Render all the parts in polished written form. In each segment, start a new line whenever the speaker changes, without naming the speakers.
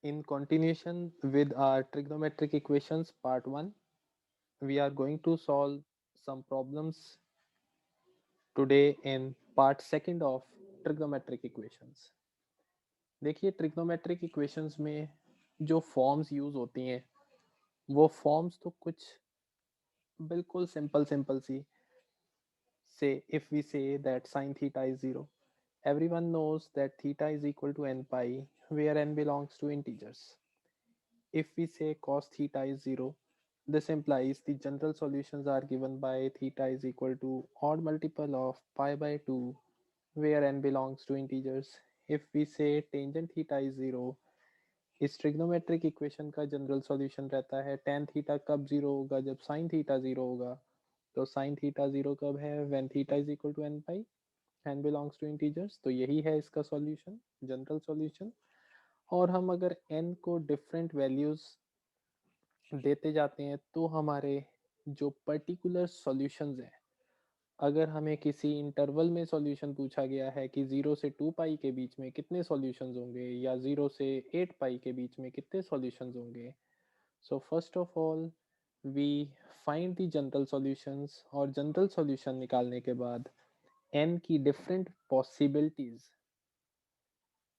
In continuation with our trigonometric equations part 1, we are going to solve some problems today in part second of trigonometric equations. देखिए trigonometric equations में जो forms use होती हैं वो forms तो कुछ बिल्कुल सिंपल सिंपल सी say if we say that sine theta is 0, everyone knows that theta is equal to n pi where n belongs to integers. If we say cos theta is 0, this implies the general solutions are given by theta is equal to odd multiple of pi by 2 where n belongs to integers. If we say tangent theta is 0, इस trigonometric equation का general solution रहता है tan theta कब zero होगा, जब sin theta zero होगा. तो sin theta zero कब है, when theta is equal to n pi, n belongs to integers. तो यही है इसका सॉल्यूशन, जनरल सॉल्यूशन. और हम अगर n को डिफरेंट वैल्यूज देते जाते हैं तो हमारे जो पर्टिकुलर सॉल्यूशंस हैं, अगर हमें किसी इंटरवल में सॉल्यूशन पूछा गया है कि 0 से 2 पाई के बीच में कितने सॉल्यूशंस होंगे या 0 से 8 पाई के बीच में कितने सॉल्यूशंस होंगे, so first of all we find the general solutions. और जनरल सॉल्यूशन निकालने के बाद n की डिफरेंट पॉसिबिलिटीज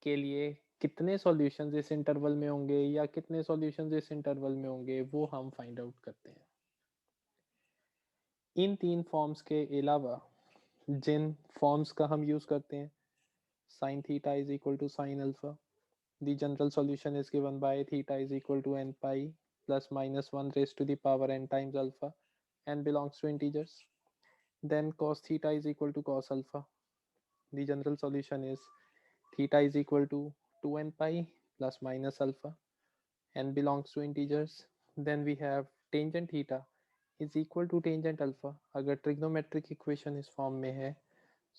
के लिए कितने सॉल्यूशंस इस इंटरवल में होंगे या कितने सॉल्यूशंस इस इंटरवल में होंगे वो हम फाइंड आउट करते हैं. इन तीन फॉर्म्स के अलावा जिन फॉर्म्स का हम यूज करते हैं, sin theta is equal to sin alpha, the general solution is given by theta is equal to n pi plus minus 1 raised to the power n times alpha, n belongs to integers. Then cos theta is equal to cos alpha, the general solution is theta is equal to 2n pi plus minus alpha, n belongs to integers. Then we have tangent theta is equal to tangent alpha. अगर trigonometric equation इस form में है,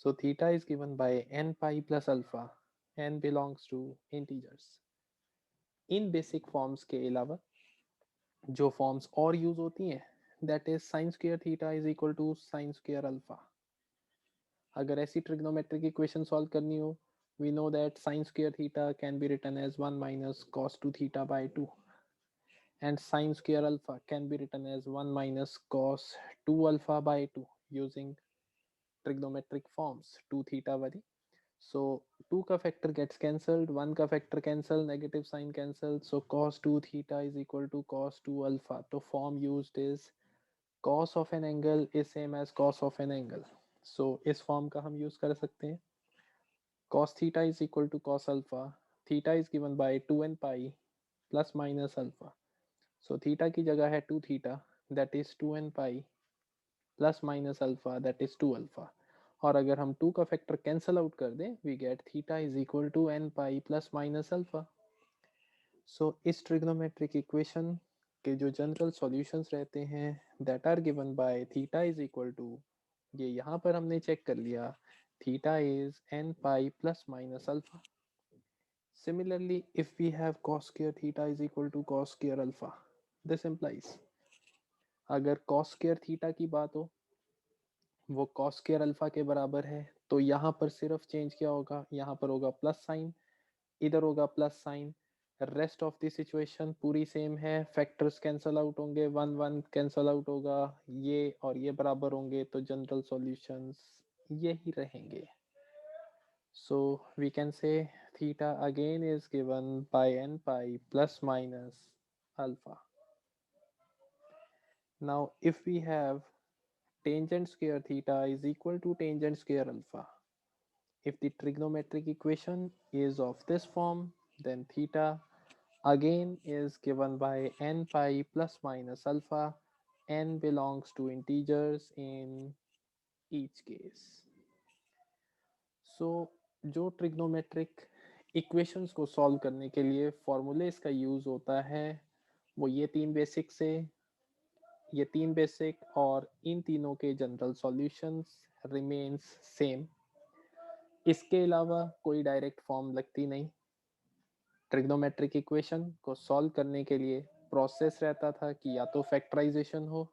so theta is given by n pi plus alpha, n belongs to integers. इन basic forms के अलावा जो forms और use होती हैं, that is sine square theta is equal to sine square alpha. अगर ऐसी ट्रिग्नोमेट्रिक इक्वेशन सॉल्व करनी हो, we know that sin square theta can be written as 1 minus cos 2 theta by 2, and sin square alpha can be written as 1 minus cos 2 alpha by 2 using trigonometric forms 2 theta वाली. So 2 का factor gets cancelled, 1 का factor cancel, negative sign cancel, so cos 2 theta is equal to cos 2 alpha. तो form used is cos of an angle is same as cos of an angle. So इस form का हम use कर सकते हैं. cos theta is equal to cos alpha, theta is given by 2n pi plus minus alpha. So theta की जगह है 2 theta, that is 2n pi plus minus alpha, that is 2 alpha. और अगर हम 2 का फैक्टर कैंसल आउट कर दें, we get theta is equal to n pi plus minus alpha. So इस ट्रिग्नोमेट्रिक इक्वेशन के जो जनरल सॉल्यूशंस रहते हैं, that are given by theta is equal to, ये यहाँ पर हमने चेक कर लिया, theta is n pi plus minus alpha. Similarly if we have cos square theta is equal to cos square alpha, this implies अगर cos square theta की बात हो वो cos स्क्वायर अल्फा के बराबर है, तो यहाँ पर सिर्फ चेंज क्या होगा, यहाँ पर होगा प्लस साइन, इधर होगा plus sign. Rest of the situation पूरी सेम है, फैक्टर्स कैंसल आउट होंगे, वन वन कैंसल आउट होगा, ये और ये बराबर होंगे, तो जनरल सॉल्यूशंस यही रहेंगे. So we can say theta again is given by n pi plus minus alpha. Now if we have tangent square theta is equal to tangent square alpha. If the trigonometric equation is of this form, then theta again is given by n pi plus minus alpha. N belongs to integers in each case. So जो trigonometric equations को solve करने के लिए formulas का use होता है, वो ये तीन बेसिक और इन तीनों के जनरल सॉल्यूशंस रिमेन्स सेम. इसके अलावा कोई डायरेक्ट फॉर्म लगती नहीं. ट्रिग्नोमेट्रिक इक्वेशन को सॉल्व करने के लिए प्रोसेस रहता था कि या तो फैक्टराइजेशन हो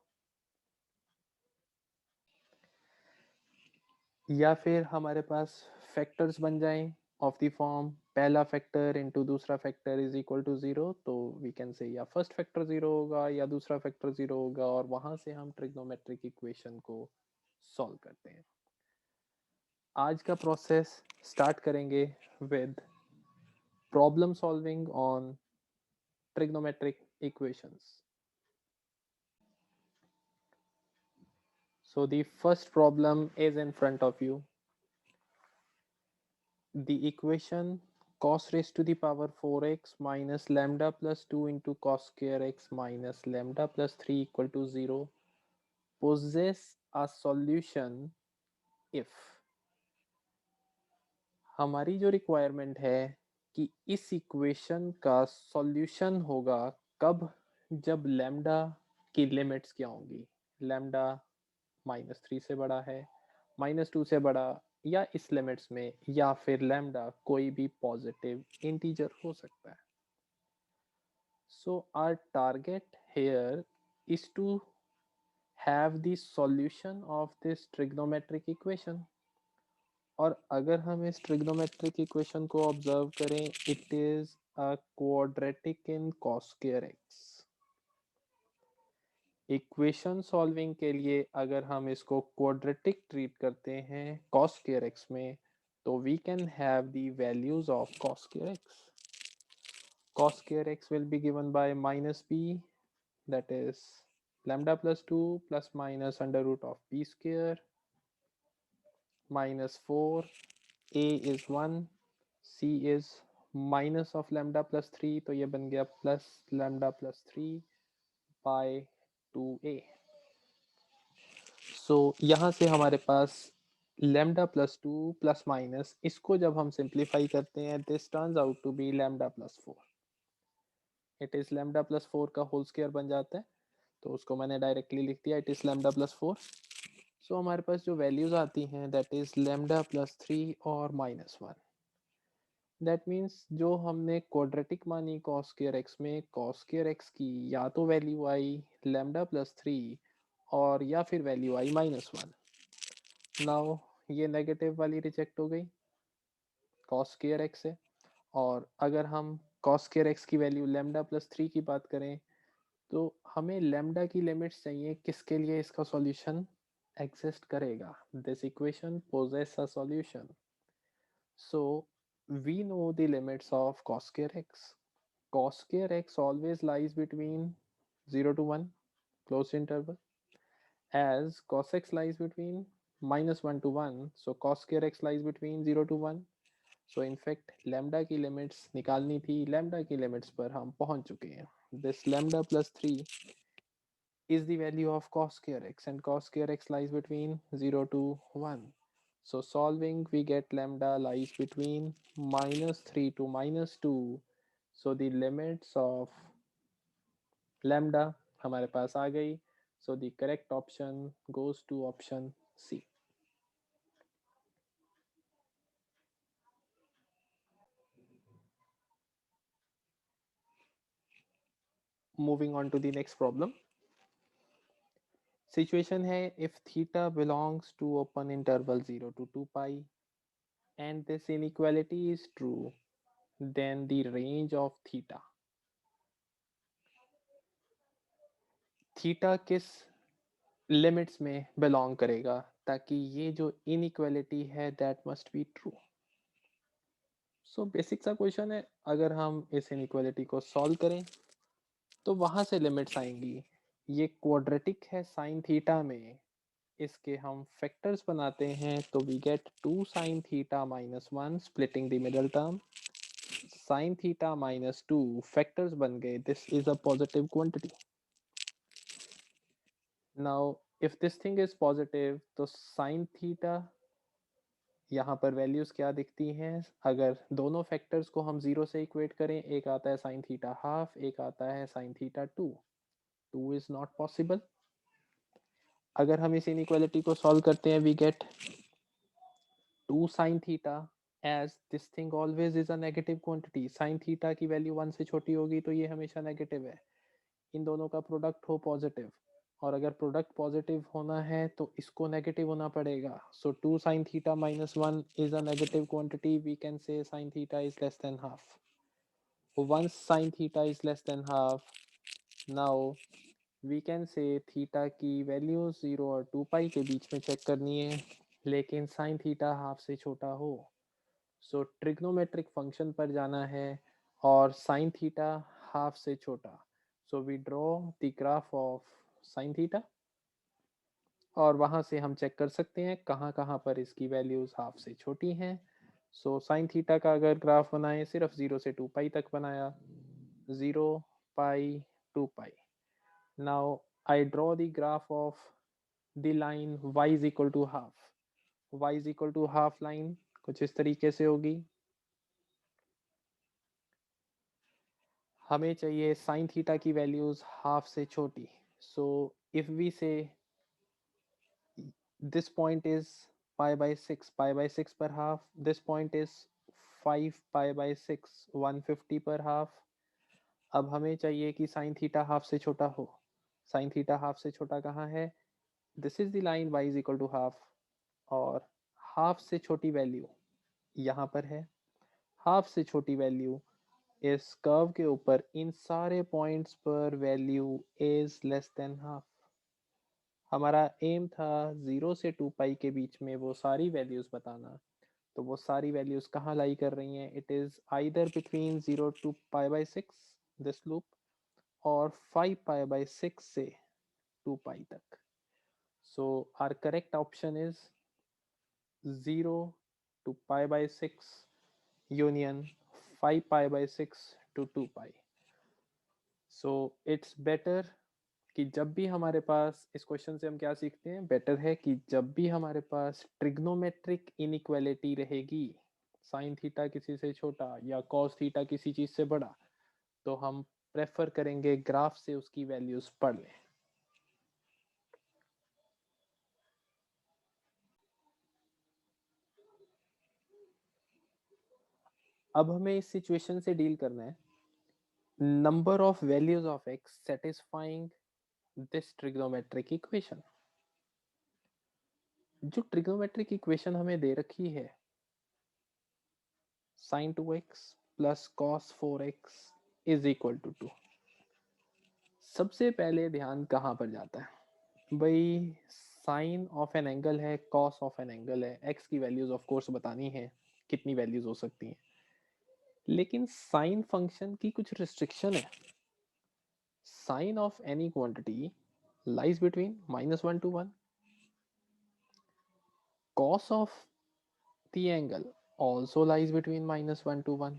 या फिर हमारे पास फैक्टर्स बन जाएं ऑफ द फॉर्म पहला फैक्टर इनटू दूसरा फैक्टर इज इक्वल टू 0, तो वी कैन से या फर्स्ट फैक्टर 0 होगा या दूसरा फैक्टर 0 होगा, और वहां से हम ट्रिग्नोमेट्रिक इक्वेशन को सॉल्व करते हैं. आज का प्रोसेस स्टार्ट करेंगे with problem solving on trigonometric equations. So the first problem is in front of you. The equation cos raised to the power 4x minus lambda plus 2 into cos square x minus lambda plus 3 equal to 0 possess a solution if. हमारी जो requirement है कि इस equation का solution होगा कब, जब lambda की लिमिट्स क्या होंगी, लैम्डा -3 से बड़ा है, -2 से बड़ा, या इस लिमिट्स में, या फिर लैम्डा कोई भी पॉजिटिव इंटीजर हो सकता है. So our target here is to have the solution of this trigonometric equation. और अगर हम इस ट्रिग्नोमेट्रिक इक्वेशन को ऑब्जर्व करें, it is a quadratic in cos square x. Equation solving के लिए अगर हम इसको क्वाड्रेटिक ट्रीट करते हैं cos स्क्वायर x में, तो we can have the values of cos square x. cos square x will be given by minus b, that is lambda plus 2 plus minus under root of b square minus 4. A is 1, c is minus of lambda plus 3, तो ये बन गया plus lambda plus 3 by 2a. So यहाँ से हमारे पास lambda plus 2 plus minus, इसको जब हम सिंप्लीफाई करते हैं, this turns out to be lambda plus 4. It is lambda plus 4 का होल स्क्वायर बन जाता है, तो उसको मैंने डायरेक्टली लिख दिया, इट इज लैम्डा प्लस 4. सो हमारे पास जो वैल्यूज आती हैं, दैट इज लैम्डा प्लस 3 और -1. दैट मीन्स जो हमने क्वाड्रेटिक मानी cos स्क्वायर x में, cos स्क्वायर x की या तो वैल्यू आई लैम्डा प्लस 3 और या फिर वैल्यू आई -1. नाउ ये नेगेटिव वाली रिजेक्ट हो गई cos स्क्वायर x से. और अगर हम cos स्क्वायर x की वैल्यू लैम्डा प्लस 3 की बात करें, तो हमें लैम्डा की लिमिट्स चाहिए किसके लिए इसका सॉल्यूशन एग्जिस्ट करेगा. This equation poses a solution. So we know the limits of cos square x. cos square x always lies between 0 to 1 closed interval, as cos x lies between -1 to 1, so cos square x lies between 0 to 1. So in fact lambda की limits निकालनी थी, lambda की limits पर हम पहुंच चुके हैं. This lambda plus 3 is the value of cos square x, and cos square x lies between 0 to 1. So solving, we get lambda lies between -3 to -2. So the limits of lambda हमारे पास आ गई. So the correct option goes to option C. Moving on to the next problem. Situation है, if theta belongs to open interval 0 to 2 pi and this inequality is true, then the range of theta. Theta किस limits में belong करेगा, ताकि ये जो inequality है that must be true. So basic सा question है, अगर हम इस इनइक्वालिटी को सॉल्व करें तो वहां से लिमिट्स आएंगी. ये क्वाड्रेटिक है साइन थीटा में, इसके हम फैक्टर्स बनाते हैं, तो we get 2 sine theta -1 splitting the middle term, sine theta -2 factors बन गए, this is a positive quantity. Now if this thing is positive, तो साइन थीटा यहाँ पर वैल्यूज क्या दिखती हैं, अगर दोनों फैक्टर्स को हम 0 से इक्वेट करें, एक आता है साइन थीटा हाफ, एक आता है sine theta 2. 2 is not possible. अगर हम इस इनइक्वालिटी को सॉल्व करते हैं, we get 2 sine theta, as this thing always is a negative quantity. Sine theta की वैल्यू 1 से छोटी होगी तो ये हमेशा नेगेटिव है. इन दोनों का प्रोडक्ट हो पॉजिटिव, और अगर प्रोडक्ट पॉजिटिव होना है तो इसको नेगेटिव होना पड़ेगा. सो 2 sin theta minus 1 is a negative quantity. We can say sin theta is less than half. Once sin theta is less than half, now we can say theta की value 0 और 2 पाई के बीच में चेक करनी है, लेकिन sin theta half से छोटा हो. सो ट्रिग्नोमेट्रिक फंक्शन पर जाना है और sin theta हाफ से छोटा. So we draw the graph of sin theta और वहाँ से हम चेक कर सकते हैं कहाँ कहाँ पर इसकी वैल्यूज हाफ से छोटी हैं. सो साइन थीटा का अगर ग्राफ बनाए सिर्फ 0 से 2 पाई तक बनाया, 0 pi 2 pi. Now I draw the graph of the line y is equal to half. y is equal to half line कुछ इस तरीके से होगी. हमें चाहिए साइन थीटा की वैल्यूज हाफ से छोटी. So if we say this point is pi by 6, pi by 6 per half. This point is 5 pi by 6, 150 per half. अब हमें चाहिए कि साइन थीटा हाफ से छोटा हो. साइन थीटा हाफ से छोटा कहाँ है? This is the line y is equal to half और हाफ से छोटी वैल्यू यहाँ पर है. हाफ से छोटी वैल्यू इस कर्व के ऊपर इन सारे पॉइंट्स पर value is less than half. हमारा एम था 0 से 2 पाई के बीच में वो सारी वैल्यूज बताना. तो वो सारी वैल्यूज कहाँ लाई कर रही हैं? It is either between 0 to pi by 6 this loop और 5 पाई बाई 6 से 2 पाई तक. So our correct option is 0 to pi by 6 union 5 pi by 6 to 2 pi. So it's better कि जब भी हमारे पास, इस क्वेश्चन से हम क्या सीखते हैं? बेटर है कि जब भी हमारे पास ट्रिग्नोमेट्रिक इनइक्वालिटी रहेगी, साइन थीटा किसी से छोटा या कॉस थीटा किसी चीज से बड़ा, तो हम प्रेफर करेंगे ग्राफ से उसकी वैल्यूज पढ़ लें. अब हमें इस सिचुएशन से डील करना है. Number of values of x satisfying this trigonometric equation. जो ट्रिग्नोमेट्रिक इक्वेशन हमें दे रखी है, sin 2x plus cos 4x is equal to 2. सबसे पहले ध्यान कहाँ पर जाता है? भाई साइन ऑफ एन एंगल है, कॉस ऑफ एन एंगल है, एक्स की वैल्यूज ऑफ कोर्स बतानी है कितनी वैल्यूज हो सकती हैं, लेकिन साइन फंक्शन की कुछ रिस्ट्रिक्शन है. Sine of any quantity lies between -1 to 1. Cos of the angle also lies between -1 to 1.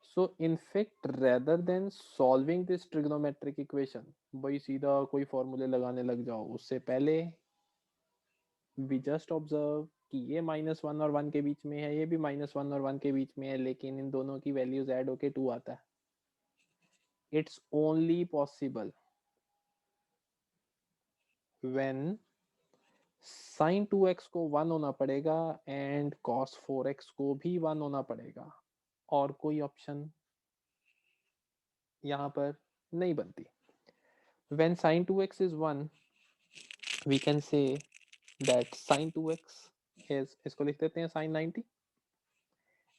So in fact rather than solving this trigonometric equation, भाई सीधा कोई फॉर्मूले लगाने लग जाओ, उससे पहले we just observe कि ये -1 और 1 के बीच में है, ये भी -1 और 1 के बीच में है, लेकिन इन दोनों की वैल्यूज ऐड होके 2 आता है. It's only possible when sin 2x को 1 होना पड़ेगा एंड cos 4x को भी 1 होना पड़ेगा, और कोई ऑप्शन यहाँ पर नहीं बनती. When sin 2x is 1, we can say that sin 2x is, इसको लिख देते हैं sin 90,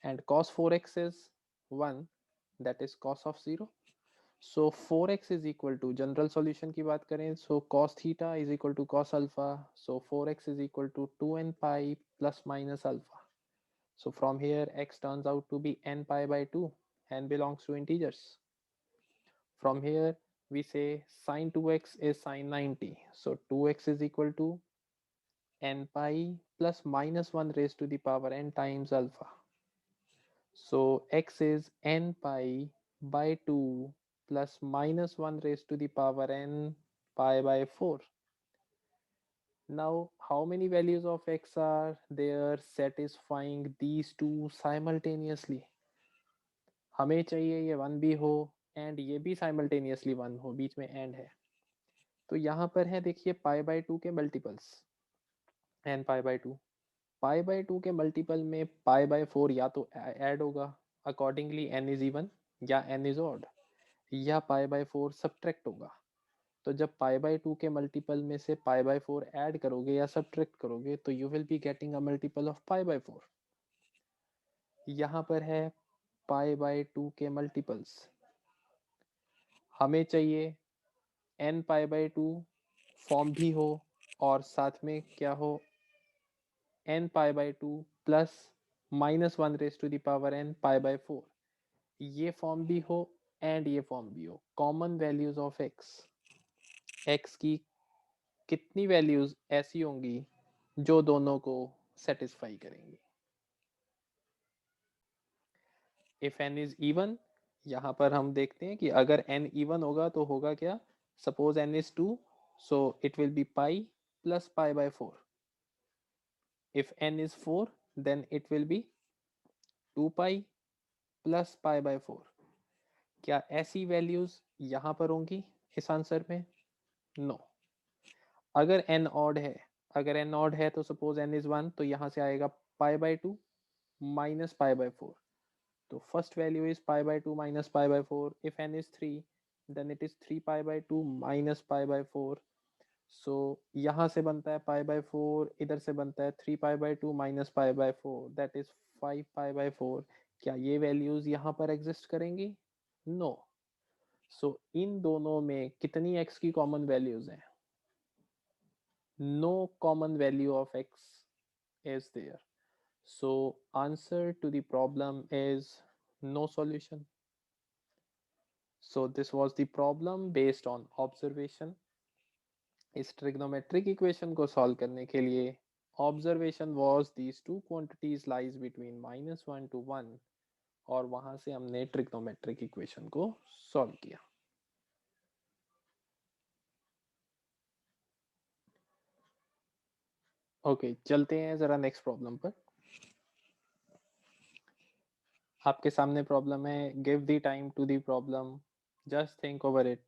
and cos 4x is 1, that is cos of 0. So 4x is equal to, general solution की बात करें, so cos theta is equal to cos alpha, so 4x is equal to 2n pi plus minus alpha. So from here x turns out to be n pi by 2, n belongs to integers. From here we say sin 2x is sin 90, so 2x is equal to n pi plus minus 1 raised to the power n times alpha. So x is n pi by 2 plus minus 1 raised to the power n pi by 4. Now how many values of x are there satisfying these two simultaneously? हमें चाहिए ये 1 भी हो and ये भी simultaneously 1 हो, बीच में and है. तो यहाँ पर है देखिए पाई बाय 2 के multiples, n pi by 2. Pi by 2 के मल्टीपल में पाई बाय 4 या तो ऐड होगा, अकॉर्डिंगली n इज इवन, या n इज ऑड, या पाई बाय 4 सब्ट्रैक्ट होगा. तो जब π/2 के मल्टीपल में से π/4 ऐड करोगे या सब्ट्रैक्ट करोगे तो you will be getting a multiple of π/4। यहाँ पर है π/2 के मल्टीपल्स, हमें चाहिए n π/2 फॉर्म भी हो और साथ में क्या हो, n π/2 प्लस -1⁻n π/4 ये फॉर्म भी हो एंड ये फॉर्म भी हो। कॉमन वैल्यूज ऑफ x की कितनी वैल्यूज ऐसी होंगी जो दोनों को सेटिस्फाई करेंगी। इफ n इज इवन, यहाँ पर हम देखते हैं कि अगर n इवन होगा तो होगा क्या, suppose n is 2 so it will be pi plus π/4। If n is 4 then it will be 2 pi plus π/4। क्या ऐसी वैल्यूज यहाँ पर होंगी इस आंसर में? नो। अगर n ऑड है, अगर n ऑड है तो सपोज n इज 1 तो यहाँ से आएगा π/2 माइनस π/4। तो first value is π/2 minus π/4। If n is 3 then it is 3 π/2 minus π/4। So यहाँ से बनता है π/4, इधर से बनता है 3 π/2 माइनस π/4 दैट इज 5 π/4। क्या ये वैल्यूज यहाँ पर एग्जिस्ट करेंगी? नो। सो इन दोनों में कितनी x की कॉमन वैल्यूज हैं? No common value of x is there. So answer to the problem is no solution. So this was the problem based on observation. इस trigonometric equation को solve करने के लिए observation was these two quantities lies between -1 to 1 और वहां से हमने trigonometric equation को solve किया। ओके चलते हैं जरा नेक्स्ट प्रॉब्लम पर। आपके सामने प्रॉब्लम है, give the time to the problem, just think over it,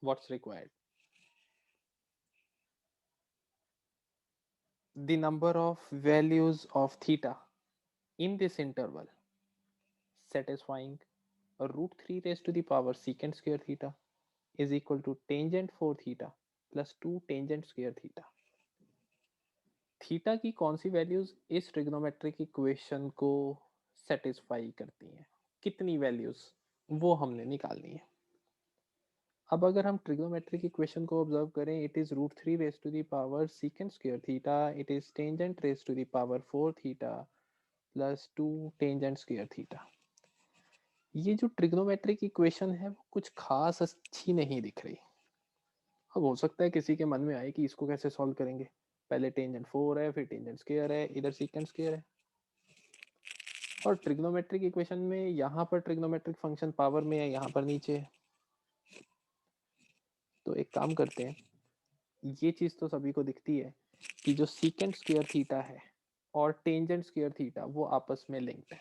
what's required. The number of values of theta in this interval satisfying root 3 raised to the power secant square theta is equal to tangent 4 theta plus 2 tangent square theta। Theta की कौन सी values इस trigonometric equation को satisfy करती हैं, कितनी values वो हमने निकालनी है। अब अगर हम ट्रिग्नोमेट्रिक इक्वेशन को ऑब्जर्व करें, it is root 3 raise to the power secant square theta, it is tangent raise to the power 4 theta plus 2 tangent square theta. ये जो ट्रिग्नोमेट्रिक इक्वेशन है वो कुछ खास अच्छी नहीं दिख रही। अब हो सकता है किसी के मन में आए कि इसको कैसे सॉल्व करेंगे, पहले टेंजेंट 4 है, फिर टेंजेंट स्क्वायर है, इधर सीकेंट स्क्वायर है। और ट्रिग्नोमेट्रिक इक्वेशन में यहाँ पर ट्रिग्नोमेट्रिक फंक्शन पावर में है, यहाँ पर नीचे है। तो एक काम करते हैं, ये चीज तो सभी को दिखती है कि जो सीकेंट स्क्वायर थीटा है और टेंजेंट स्क्वायर थीटा वो आपस में लिंक्ड है।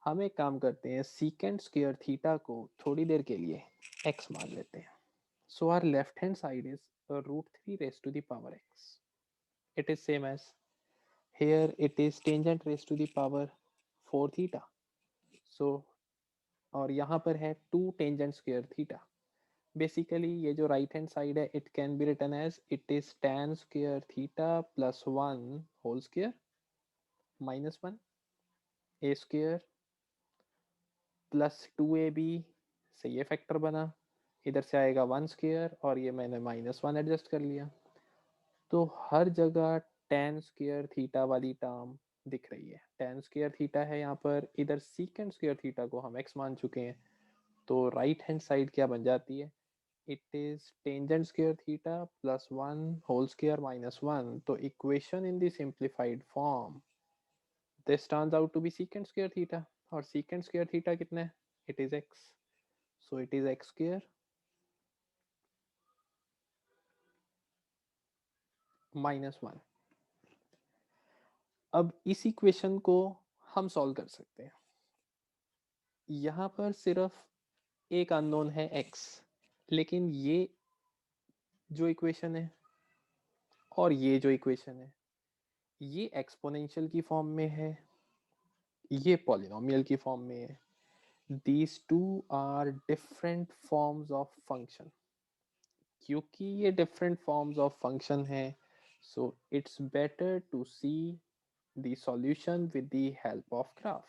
हम एक काम करते हैं, सीकेंट स्क्वायर थीटा को थोड़ी देर के लिए x मान लेते हैं। So our left hand side is root 3 raise to the power x। It is same as here, it is tangent raise to the power 4 theta. So और यहाँ पर है 2 टेंजेंट स्क्वायर थीटा। बेसिकली ये जो right hand side है it can be written as it is tan square theta plus 1 whole square minus 1 a square plus 2ab से ये factor बना, इधर से आएगा 1 स्क्वायर और ये मैंने -1 एडजस्ट कर लिया। तो हर जगह tan स्क्वायर थीटा वाली टर्म दिख रही है। tan स्क्वायर थीटा है यहाँ पर, इधर सीकेंट स्क्वायर थीटा को हम x मान चुके हैं। तो राइट हैंड साइड क्या बन जाती है, it is tangent square theta plus 1 whole square minus 1। तो equation in the simplified form this turns out to be secant square theta और secant square theta कितना है, it is x, so it is x square minus 1। अब इस equation को हम solve कर सकते हैं। यहाँ पर सिर्फ एक अननोन है x, लेकिन ये जो इक्वेशन है और ये जो इक्वेशन है ये एक्सपोनेंशियल की फॉर्म में है, ये पॉलिनोमियल की फॉर्म में है। these two are different forms of function. क्योंकि ये different forms of function है, so it's better to see the solution with the help of graph.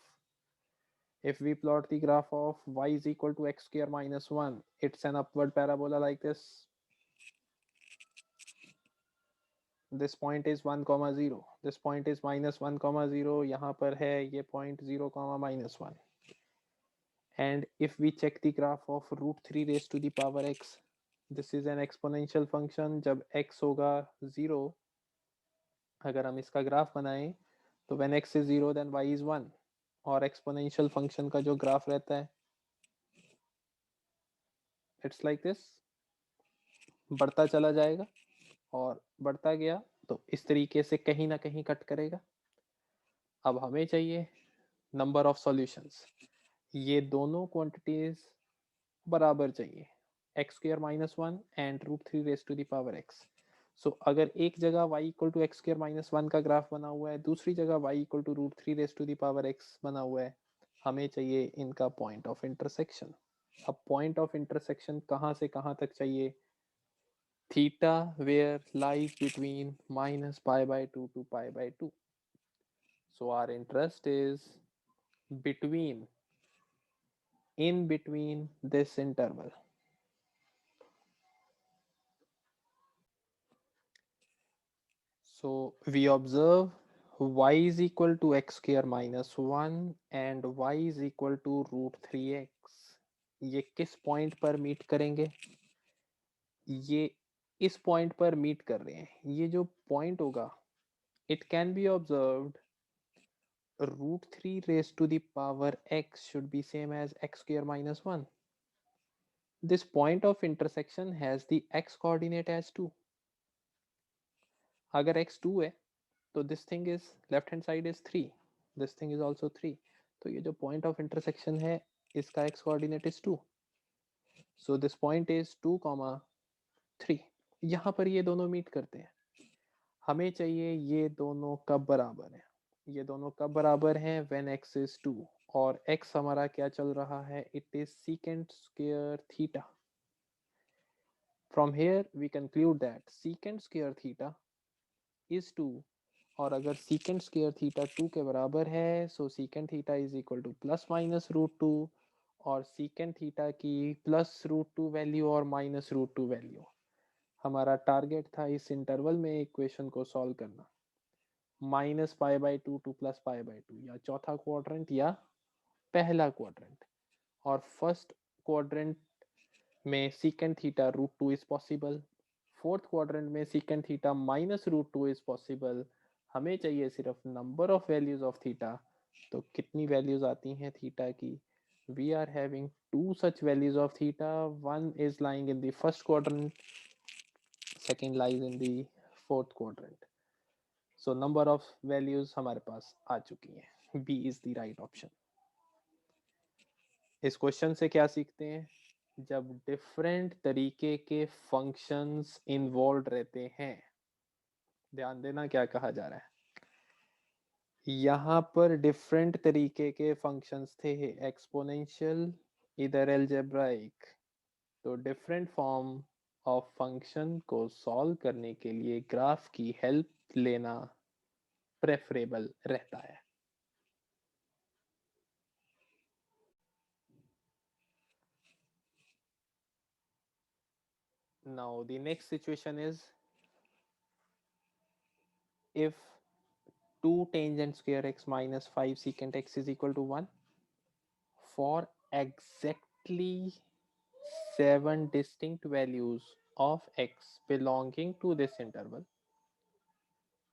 If we plot the graph of y is equal to x square minus 1, it's an upward parabola like this. This point is 1 comma 0, this point is minus 1 comma 0, यहाँ पर है ये point 0 comma minus 1. And if we check the graph of root 3 raised to the power x, this is an exponential function. जब x होगा 0, अगर हम इसका graph बनाएं तो when x is 0 then y is 1. और एक्सपोनेंशियल फंक्शन का जो ग्राफ रहता है इट्स लाइक दिस, बढ़ता चला जाएगा और बढ़ता गया तो इस तरीके से कहीं ना कहीं कट करेगा. अब हमें चाहिए नंबर ऑफ सॉल्यूशंस. ये दोनों क्वांटिटीज बराबर चाहिए, x square minus 1 and root 3 raise to the power x. So अगर एक जगह y equal to x square minus 1 का ग्राफ बना हुआ है, दूसरी जगह y equal to root 3 raise to the power x बना हुआ है, हमें चाहिए इनका पॉइंट ऑफ इंटरसेक्शन. अब पॉइंट ऑफ इंटरसेक्शन कहाँ से कहाँ तक चाहिए? Theta where lies between minus pi by 2 to pi by 2. So our interest is between, in between this interval. So we observe y is equal to x square minus 1 and y is equal to root 3x. ये किस point पर meet करेंगे? ये इस point पर meet कर रहे हैं. ये जो पॉइंट होगा it can be observed root 3 raised to the power x should be same as x square minus 1. This point of intersection has the x coordinate as 2. अगर x 2 है तो this thing is left hand side is 3, this thing is also 3. तो ये जो point of intersection है इसका x coordinate is 2. So this point is 2, 3. यहाँ पर ये दोनों मीट करते हैं. हमें चाहिए ये दोनों कब बराबर हैं. ये दोनों कब बराबर हैं? when x is 2 और x हमारा क्या चल रहा है? it is secant square theta. From here we conclude that secant square theta is 2. और अगर secant square theta 2 के बराबर है so secant theta is equal to plus minus root 2. और secant theta की plus root 2 वैल्यू और minus root 2 value, हमारा target था इस इंटरवल में इक्वेशन को सॉल्व करना. Minus pi by 2 to plus pi by 2, या चौथा क्वाड्रेंट या पहला क्वाड्रेंट. और फर्स्ट क्वाड्रेंट में secant theta root 2 is possible. Fourth quadrant में secant theta minus root 2 is possible. हमें चाहिए सिर्फ number of values of theta. तो कितनी वैल्यूज आती हैं थीटा की? We are having two such values of theta. One is lying in the first quadrant, second lies in the fourth quadrant. So number of values हमारे पास आ चुकी हैं. B is the right option. इस question से क्या सीखते हैं? जब डिफरेंट तरीके के फंक्शंस इन्वॉल्व रहते हैं, ध्यान देना क्या कहा जा रहा है. यहाँ पर डिफरेंट तरीके के फंक्शंस थे, एक्सपोनेंशियल इधर एल्जेब्राइक. तो डिफरेंट फॉर्म ऑफ फंक्शन को सॉल्व करने के लिए ग्राफ की हेल्प लेना प्रेफरेबल रहता है. Now the next situation is if 2 tangent square x minus 5 secant x is equal to 1 for exactly 7 distinct values of x belonging to this interval,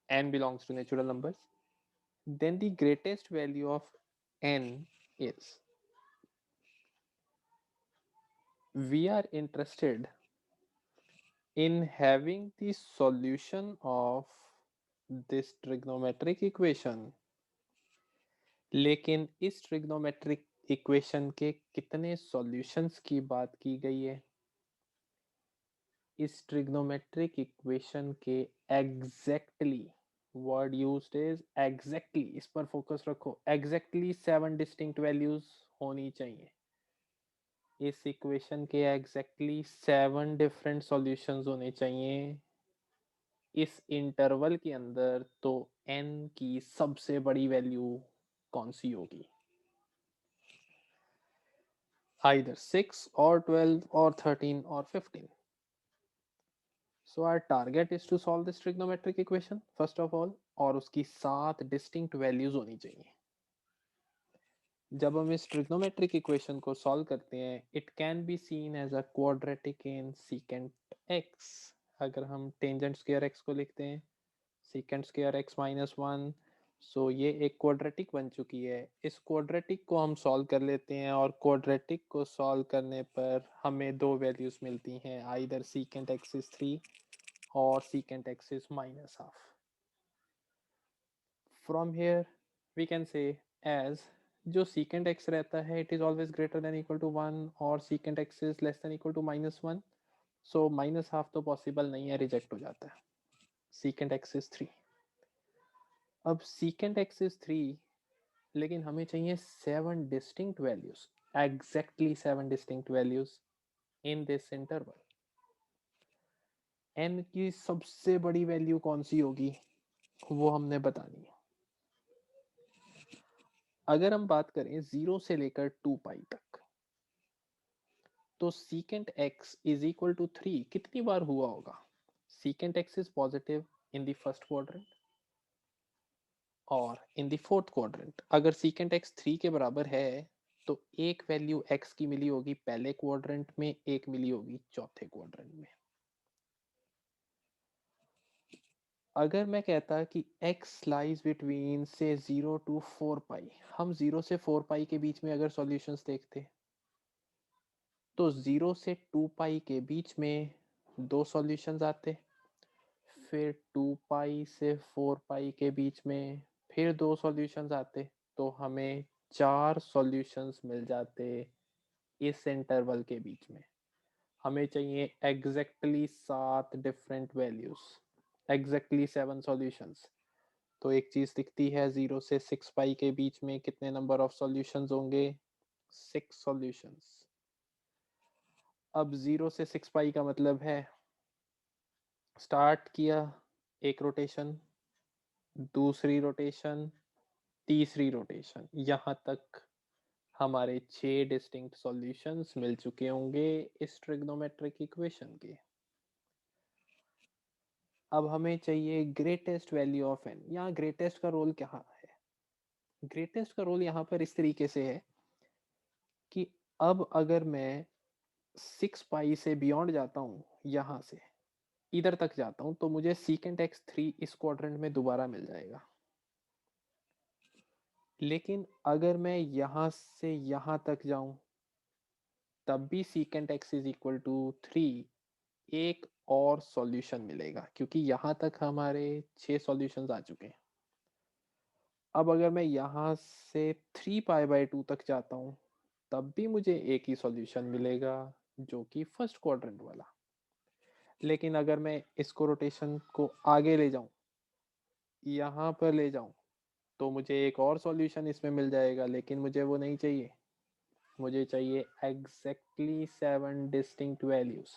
n belongs to natural numbers, then the greatest value of n is. We are interested in having the solution of this trigonometric equation. लेकिन इस trigonometric equation के कितने solutions की बात की गई है? इस ट्रिग्नोमेट्रिक इक्वेशन के exactly, word used is exactly, इस पर फोकस रखो. एग्जैक्टली 7 डिस्टिंक्ट वैल्यूज होनी चाहिए. इस इक्वेशन के एग्जैक्टली 7 डिफरेंट सॉल्यूशंस होने चाहिए इस इंटरवल के अंदर, तो n की सबसे बड़ी वैल्यू कौन सी होगी? either 6 or 12 or 13 or 15. So our target is to solve this trigonometric equation first of all, और उसकी 7 डिस्टिंक्ट वैल्यूज होनी चाहिए। जब हम इस ट्रिग्नोमेट्रिक इक्वेशन को सॉल्व करते हैं, it can be seen as a quadratic in secant x. अगर हम टेंजेंट स्क्वायर एक्स को लिखते हैं secant square x minus 1, so ये एक क्वाड्रेटिक बन चुकी है। इस क्वाड्रेटिक को हम सॉल्व कर लेते हैं और क्वाड्रेटिक को सॉल्व करने पर हमें दो वैल्यूज मिलती हैं, आइदर सीकेंट एक्स इज 3 और secant x is minus half. From here we can say as जो सीकेंट एक्स रहता है it is always greater than equal to 1 और secant x is less than equal to minus 1, so minus half तो possible नहीं है, reject हो जाता है। Secant x is 3। अब सीकेंट एक्स इज 3, लेकिन हमें चाहिए 7 distinct values, exactly 7 distinct values in this interval. n की सबसे बड़ी वैल्यू कौन सी होगी वो हमने बतानी है। अगर हम बात करें 0 से लेकर 2 पाई तक, तो secant x is equal to 3 कितनी बार हुआ होगा? Secant x is positive in the first quadrant और इन द फोर्थ क्वाड्रेंट। अगर सीकेंट x 3 के बराबर है तो एक वैल्यू x की मिली होगी पहले क्वाड्रेंट में, एक मिली होगी चौथे क्वाड्रेंट में। अगर मैं कहता कि x लाइज बिटवीन से 0 to 4 पाई, हम 0 से 4 पाई के बीच में अगर सॉल्यूशंस देखते तो 0 से 2 पाई के बीच में दो सॉल्यूशंस आते, फिर 2 पाई से 4 पाई के बीच में फिर दो सॉल्यूशंस आते, तो हमें 4 सॉल्यूशंस मिल जाते इस इंटरवल के बीच में। हमें चाहिए exactly 7 different values, exactly 7 solutions. तो एक चीज दिखती है 0 से 6 पाई के बीच में कितने नंबर ऑफ सॉल्यूशंस होंगे? 6 सॉल्यूशंस। अब 0 से 6 पाई का मतलब है स्टार्ट किया एक रोटेशन, दूसरी रोटेशन, तीसरी रोटेशन, यहाँ तक हमारे 6 डिस्टिंक्ट सॉल्यूशंस मिल चुके होंगे इस ट्रिग्नोमेट्रिक इक्वेशन के। अब हमें चाहिए ग्रेटेस्ट वैल्यू ऑफ n। यहाँ ग्रेटेस्ट का रोल क्या है? ग्रेटेस्ट का रोल यहाँ पर इस तरीके से है कि अब अगर मैं 6 पाई से बियॉन्ड जाता हूँ, यहाँ से इधर तक जाता हूँ, तो मुझे सीकेंट एक्स 3 इस क्वाड्रेंट में दोबारा मिल जाएगा। लेकिन अगर मैं यहाँ से यहाँ तक जाऊं तब भी secant x is equal to 3 एक और सॉल्यूशन मिलेगा, क्योंकि यहाँ तक हमारे 6 सॉल्यूशंस आ चुके हैं। अब अगर मैं यहाँ से 3 पाई बाई 2 तक जाता हूँ तब भी मुझे एक ही सॉल्यूशन मिलेगा, जो कि फर्स्ट क्वाड्रेंट वाला। लेकिन अगर मैं इसको रोटेशन को आगे ले जाऊं, यहाँ पर ले जाऊं, तो मुझे एक और सॉल्यूशन इसमें मिल जाएगा, लेकिन मुझे वो नहीं चाहिए। मुझे चाहिए एग्जैक्टली 7 डिस्टिंक्ट वैल्यूज।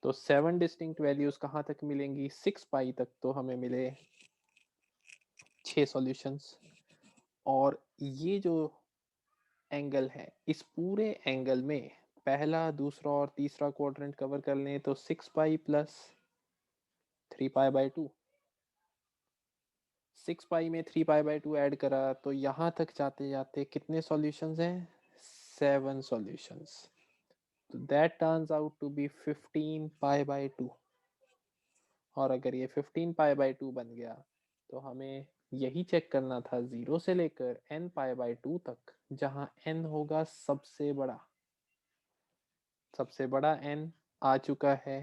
तो 7 डिस्टिंक्ट वैल्यूज कहाँ तक मिलेंगी? 6 पाई तक तो हमें मिले 6 सॉल्यूशंस। और ये जो एंगल है, इस पूरे एंगल में पहला, दूसरा और तीसरा क्वाड्रेंट कवर कर लें तो 6 पाई प्लस 3 पाई बाई 2। 6 पाई में 3 पाई बाई 2 ऐड करा तो यहाँ तक जाते जाते कितने सॉल्यूशंस हैं? 7 सॉल्यूशंस। तो that turns out to be 15 pi by 2। और अगर ये 15 पाई बाई 2 बन गया तो हमें यही चेक करना था 0 से लेकर n पाई बाई 2 तक, जहाँ n होगा सबसे बड़ा। सबसे बड़ा n आ चुका है,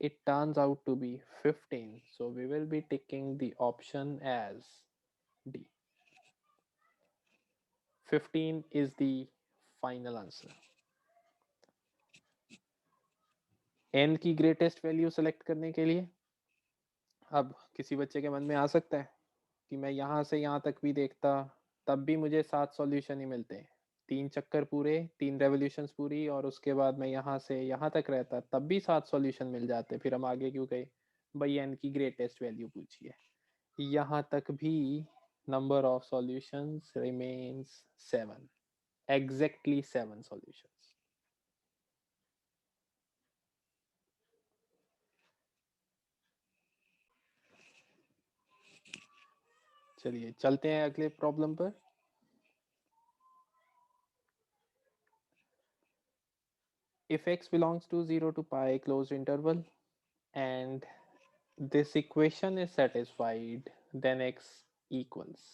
it turns out to be 15, so we will be ticking the option as D. 15 is the final answer. n की ग्रेटेस्ट वैल्यू सेलेक्ट करने के लिए अब किसी बच्चे के मन में आ सकता है कि मैं यहाँ से यहाँ तक भी देखता तब भी मुझे 7 सॉल्यूशन ही मिलते हैं। 3 चक्कर पूरे, 3 रेवोल्यूशंस पूरी, और उसके बाद मैं यहाँ से यहाँ तक रहता, तब भी 7 सॉल्यूशन मिल जाते, फिर हम आगे क्यों गए भाई? एन की ग्रेटेस्ट वैल्यू पूछिए। यहाँ तक भी number of solutions remains 7, exactly 7 solutions. चलिए चलते हैं अगले प्रॉब्लम पर। If x belongs to 0 to pi closed interval and this equation is satisfied, then x equals।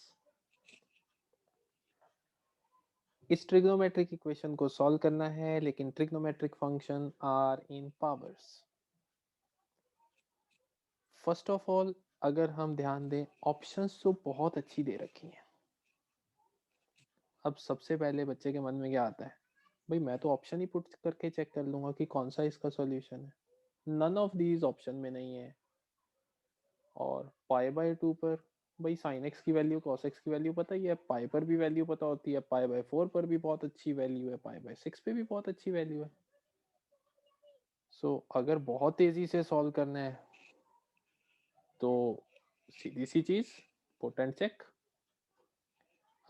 इस ट्रिग्नोमेट्रिक इक्वेशन को सॉल्व करना है, लेकिन trigonometric function are in powers. First of all अगर हम ध्यान दें, ऑप्शंस तो बहुत अच्छी दे रखी हैं। अब सबसे पहले बच्चे के मन में क्या आता है, भाई मैं तो ऑप्शन ही पुट करके चेक कर लूंगा कि कौन सा इसका सॉल्यूशन है। नन ऑफ दीज ऑप्शन में नहीं है। और पाई बाय 2 पर भाई साइन एक्स की वैल्यू कॉस एक्स की वैल्यू पता ही है, पाई पर भी वैल्यू पता होती है, पाई बाय 4 पर भी बहुत अच्छी वैल्यू है, पाई बाय 6 पे भी बहुत अच्छी वैल्यू है। सो अगर बहुत तेजी से सॉल्व करना है तो सीधी सी चीज, पुट एंड चेक।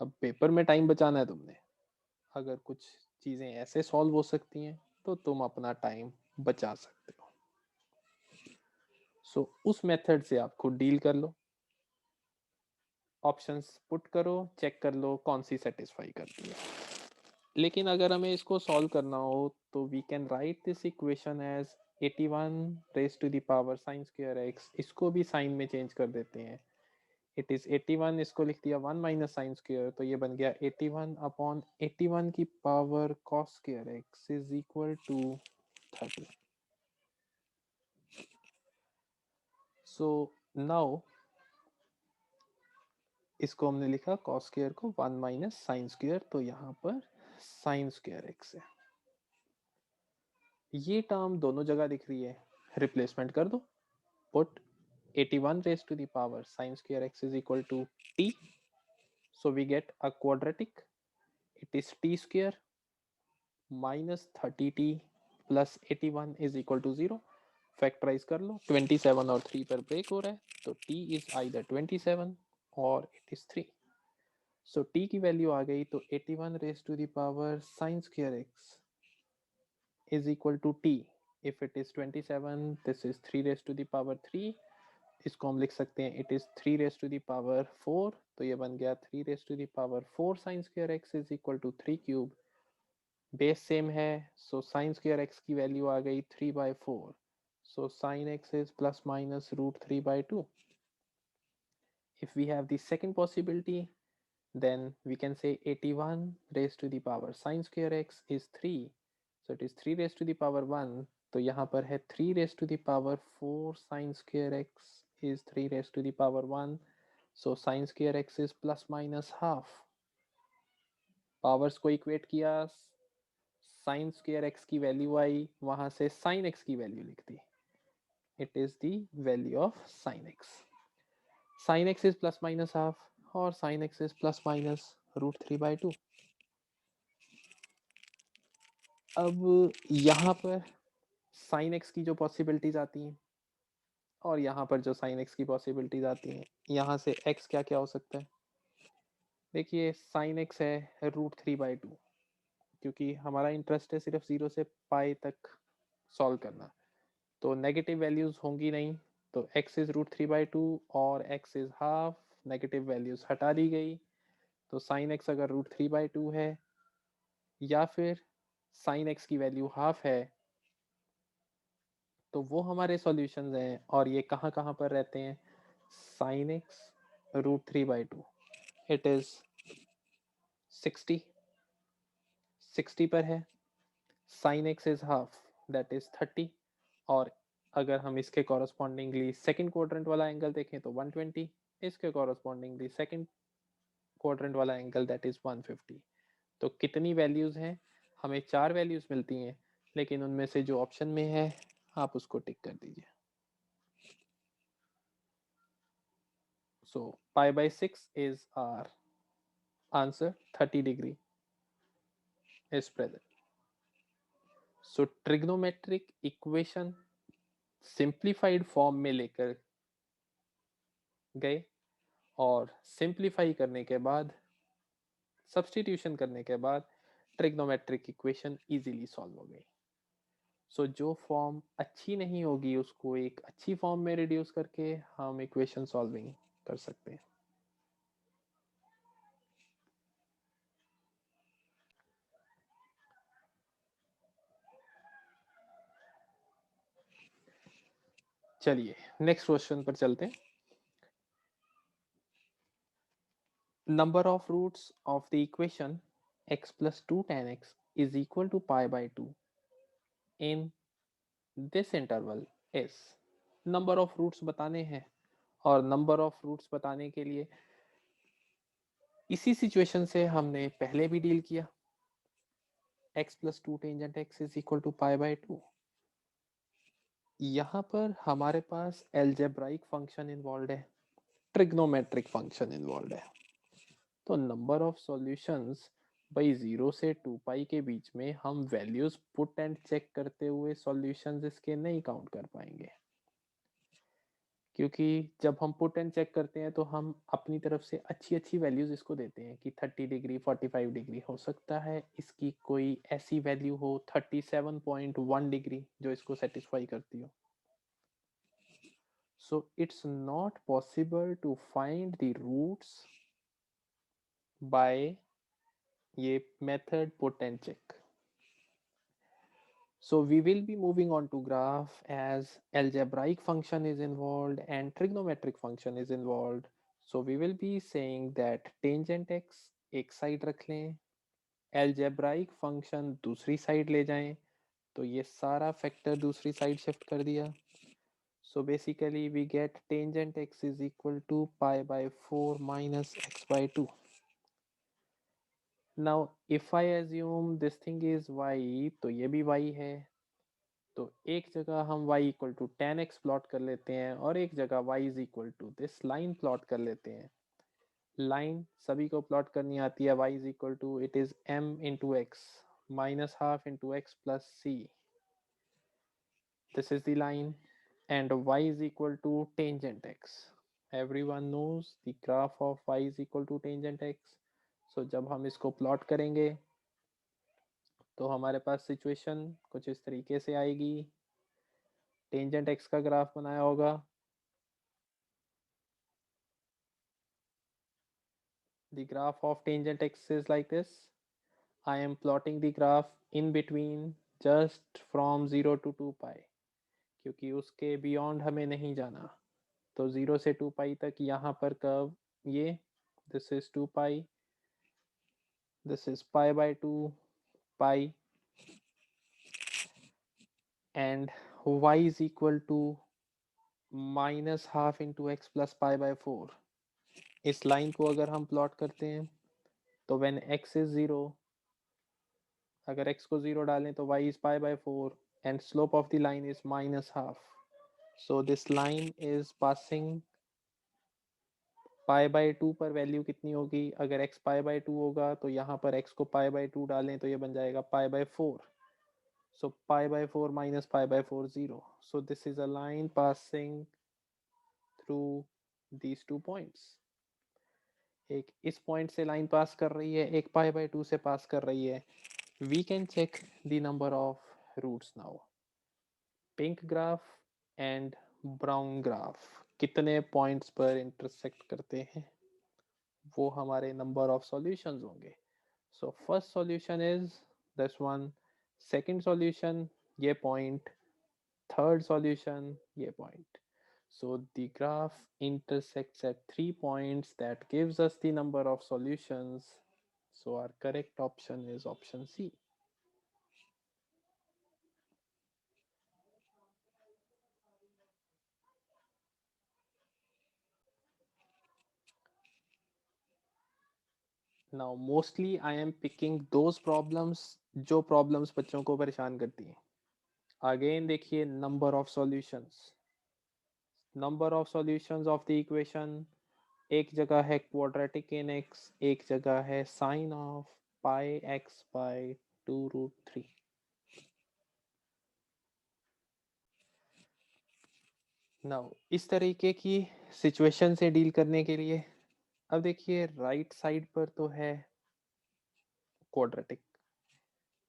अब पेपर में टाइम बचाना है तुमने, अगर कुछ चीजें ऐसे सॉल्व हो सकती हैं तो तुम अपना टाइम बचा सकते हो। सो उस मेथड से आप खुद डील कर लो, ऑप्शंस पुट करो, चेक कर लो कौन सी सेटिस्फाई करती है। लेकिन अगर हमें इसको सॉल्व करना हो तो we can write this equation as 81 raise to the power sine square x. इसको भी साइन में चेंज कर देते हैं, इट इज 81, इसको लिख दिया 1 माइनस साइन स्क्वायर, तो ये बन गया 81 अपॉन 81 की power cos square x is equal to 30। So now इसको हमने लिखा कॉस स्क्वायर को 1 माइनस साइन स्क्वायर, तो यहाँ पर साइन स्क्वायर एक्स है। ये टर्म दोनों जगह दिख रही है, रिप्लेसमेंट कर दो, put 81 raised to the power sin square x is equal to t, so we get a quadratic, it is t square minus 30t plus 81 is equal to 0। Factorise कर लो, 27 और 3 पर ब्रेक हो रहा है, तो t is either 27 और it is 3। so t की value आ गई, तो 81 raised to the power sin square x is equal to t। if it is 27, this is 3 raised to the power 3, इसको हम लिख सकते हैं it is 3 raise to the power 4, तो ये बन गया 3 raise to the power 4 sine square x is equal to 3 cube. Base same है, सो साइन स्क्वायर एक्स की वैल्यू आ गई 3/4, so sine x is plus minus root 3/2। if we have the second possibility, then we can say 81 raised to the power sin square x is 3, so it is 3 raised to the power 1, तो यहाँ पर है 3 raised to the power 4 sin square x is 3 raised to the power 1, so sin square x is plus minus half। Powers को equate किया, sin square x की value आई, वहां से sin x की वैल्यू लिख दी, it is the value of sin x। sin x is plus minus half और sin x is plus minus root 3/2। अब यहाँ पर साइन एक्स की जो पॉसिबिलिटीज आती हैं और यहाँ पर जो साइन एक्स की पॉसिबिलिटीज आती हैं, यहाँ से एक्स क्या क्या हो सकता है। देखिए साइन एक्स है रूट 3/2, क्योंकि हमारा इंटरेस्ट है सिर्फ 0 से पाई तक सॉल्व करना, तो नेगेटिव वैल्यूज होंगी नहीं, तो एक्स इज रूट 3/2 और x is half, negative values हटा दी गई, तो साइन एक्स अगर रूट 3/2 है या फिर साइन एक्स की वैल्यू हाफ है, तो वो हमारे सॉल्यूशंस हैं। और ये कहाँ कहाँ पर रहते हैं, sine x root 3/2 it is 60 पर है, sine x is half that is 30, और अगर हम इसके कॉरस्पॉन्डिंगली सेकंड क्वाड्रेंट वाला एंगल देखें तो 120, इसके कॉरस्पॉन्डिंगली सेकंड क्वाड्रेंट वाला एंगल दैट इज 150। तो कितनी वैल्यूज हैं, हमें 4 वैल्यूज मिलती हैं, लेकिन उनमें से जो ऑप्शन में है आप उसको टिक कर दीजिए। So pi by 6 is our answer, 30 degree। is present. So trigonometric equation simplified form में लेकर गए और सिंप्लीफाई करने के बाद, सब्स्टिट्यूशन करने के बाद ट्रिग्नोमेट्रिक इक्वेशन इजीली सॉल्व हो गई. सो जो फॉर्म अच्छी नहीं होगी उसको एक अच्छी फॉर्म में रिड्यूस करके हम इक्वेशन सॉल्विंग कर सकते हैं. चलिए नेक्स्ट क्वेश्चन पर चलते हैं. Number of roots of the equation x plus 2 tan x is equal to pi by 2 in this interval is. Number of roots बताने हैं और नंबर ऑफ रूट्स बताने के लिए इसी सिचुएशन से हमने पहले भी डील किया. x plus 2 tangent x is equal to pi by 2. यहाँ पर हमारे पास एल्जेब्राइक फंक्शन इन्वॉल्व है, ट्रिग्नोमेट्रिक फंक्शन इन्वॉल्व है. तो नंबर ऑफ सॉल्यूशंस भाई 0 से 2 पाई के बीच में हम वैल्यूज पुट एंड चेक करते हुए सॉल्यूशंस इसके नहीं काउंट कर पाएंगे, क्योंकि जब हम पुट एंड चेक करते हैं तो हम अपनी तरफ से अच्छी अच्छी वैल्यूज इसको देते हैं कि 30 डिग्री 45 डिग्री हो सकता है, इसकी कोई ऐसी वैल्यू हो 37.1 डिग्री जो इसको सेटिस्फाई करती हो. So it's not possible to find the roots by ये method put and check. So we will be moving on to graph as algebraic function is involved and trigonometric function is involved. So we will be saying that tangent x एक side रख लें, algebraic function दूसरी side ले जाएं, तो ये सारा factor दूसरी साइड शिफ्ट कर दिया. So basically we get tangent x is equal to pi by 4 minus x by 2. Now if I assume this thing is y, तो ये भी y है, तो एक जगह हम y equal to tan x plot कर लेते हैं और एक जगह y is equal to this line plot कर लेते हैं. लाइन सभी को प्लॉट करनी आती है. y is equal to it is m into x minus half into x plus c. This is the line and y is equal to tangent x. Everyone knows the graph of y is equal to tangent x. So जब हम इसको plot करेंगे तो हमारे पास situation कुछ इस तरीके से आएगी. टेंजेंट x का ग्राफ बनाया होगा, the graph of tangent x is like this. I am plotting the graph in between just from 0 to 2 pi, क्योंकि उसके बियॉन्ड हमें नहीं जाना. तो 0 से 2 पाई तक यहाँ पर कर्व ये, this is 2 pi, this is pi by 2 pi, and y is equal to minus half into x plus pi by 4. इस लाइन को अगर हम प्लॉट करते हैं तो when x is 0, अगर x को 0 डालें तो y is pi by 4 and slope of the line is minus half. So this line is passing pi by 2 पर वैल्यू कितनी होगी, अगर x pi by 2 होगा तो यहाँ पर x को pi by 2 डालें तो ये बन जाएगा pi by 4. So pi by 4 minus pi by 4 0. So this is a line passing through these 2 points. एक इस पॉइंट से लाइन पास कर रही है, एक pi by 2 से पास कर रही है. We can check the number of roots now. Pink graph and brown graph कितने पॉइंट्स पर इंटरसेक्ट करते हैं वो हमारे नंबर ऑफ सॉल्यूशंस होंगे. So first solution is this one, second solution ये पॉइंट, थर्ड सॉल्यूशन ये point. So the graph intersects at 3 points that gives us the number of solutions. So our correct option is option C. Now mostly I am picking those problems जो problems बच्चों को परेशान करती हैं. Again देखिए number of solutions. Number of solutions of the equation, एक जगह है quadratic in x, एक जगह है sin of pi x by 2√3। Now इस तरीके की सिचुएशन से डील करने के लिए अब देखिए राइट साइड पर तो है क्वाड्रेटिक,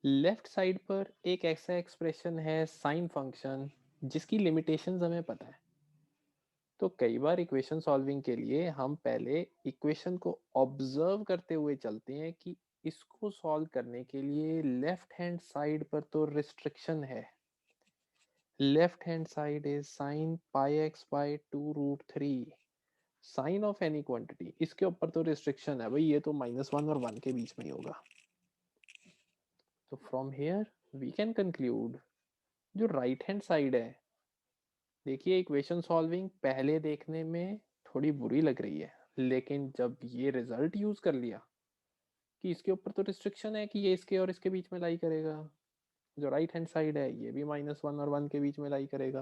लेफ्ट साइड पर एक ऐसा एक्सप्रेशन है साइन फंक्शन जिसकी लिमिटेशंस हमें पता है। तो कई बार इक्वेशन सॉल्विंग के लिए हम पहले इक्वेशन को ऑब्जर्व करते हुए चलते हैं कि इसको सॉल्व करने के लिए लेफ्ट हैंड साइड पर तो रिस्ट्रिक्शन है। Left hand side is sine pi x by 2√3, sine of any quantity, इसके ऊपर तो रिस्ट्रिक्शन है भाई, ये तो -1 और 1 के बीच में ही होगा। तो from here we can conclude जो राइट हैंड साइड है, देखिए इक्वेशन सॉल्विंग पहले देखने में थोड़ी बुरी लग रही है, लेकिन जब ये रिजल्ट यूज कर लिया कि इसके ऊपर तो रिस्ट्रिक्शन है कि ये इसके और इसके बीच में लाई करेगा, जो राइट हैंड साइड है ये भी -1 और 1 के बीच में लाई करेगा,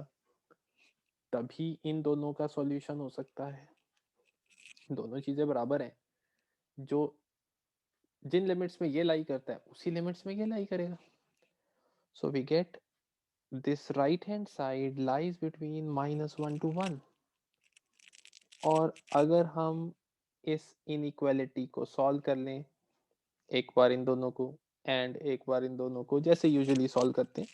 तभी इन दोनों का सॉल्यूशन हो सकता है। दोनों चीजें बराबर हैं, जो जिन लिमिट्स में ये लाई करता है उसी लिमिट्स में ये लाई करेगा। So we get this right hand side lies between -1 to 1। और अगर हम इस इनइक्वालिटी को सॉल्व कर लें, एक बार इन दोनों को एंड एक बार इन दोनों को, जैसे यूजुअली सॉल्व करते हैं,